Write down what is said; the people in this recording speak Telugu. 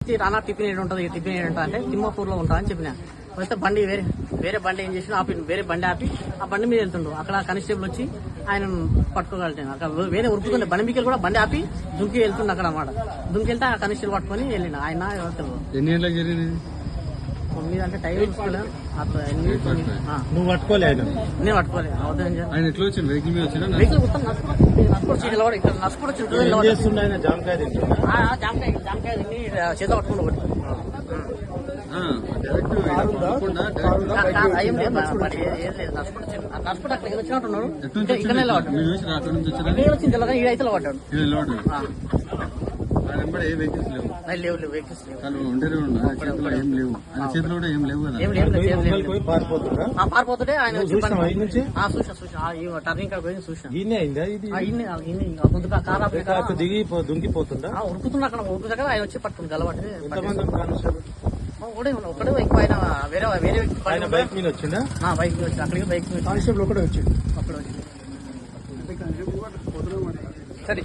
వచ్చి రానా టిఫిన్ ఏడు ఉంటుంది టిఫిన్ ఏడు ఉంటుంది అంటే తిమ్మాపూర్ లో ఉంటా అని చెప్పిన. వస్తే బండి వేరే బండి ఏం చేసిన ఆపి వేరే బండి ఆపి ఆ బండి మీద వెళ్తుండు. అక్కడ కానిస్టేబుల్ వచ్చి ఆయన పట్టుకోగలిగాను. అక్కడ వేరే ఉరుకుతుండే బండి మీకెళ్ళి కూడా బండి ఆపి దుంకి వెళ్తుండే అక్కడ అన్నమాట. దుంకి వెళ్తే ఆ కానిస్టేబుల్ పట్టుకొని వెళ్ళిన. ఆయన ఎన్ని గంటలకు జరిగింది? 9 అంటే టైం చూసుకోలేదు. నువ్వు పట్టుకోలేదు? నేను పట్టుకోలేదు. ఆయన ఎట్లా వచ్చింది? వెహికల్ మీద వచ్చిన వెహికల్ మొత్తం నడుచుకోవచ్చు. ఇక్కడ నడుచుకోవచ్చు. జామకాయ తింటున్నా? జామకాయ తిని చేత పట్టుకుని ఒకటి ఏం లేదు. నడుచుకుంటే అక్కడ వచ్చినట్టున్నాడు. ఇక్కడనే వచ్చింది తెల్లగా ఈడైతే పడ్డాడు. లేవు వెహికల్స్ లేవు. పారిపోతుంటే ఆయన టర్నింగ్ కాడ పోయి చూసాను. దుంకిపోతుందా? ఉరుకుతున్నా అక్కడ ఉరుకుతాక ఆయన వచ్చి పట్టుకుని గలబట్టి ఒకటే ఎక్కువ ఆయన వేరే వ్యక్తి బైక్ మీద వచ్చిందా? బైక్ మీద వచ్చి అక్కడికి బైక్ మీద కానిస్టేబుల్ ఒకటే వచ్చింది. సరే.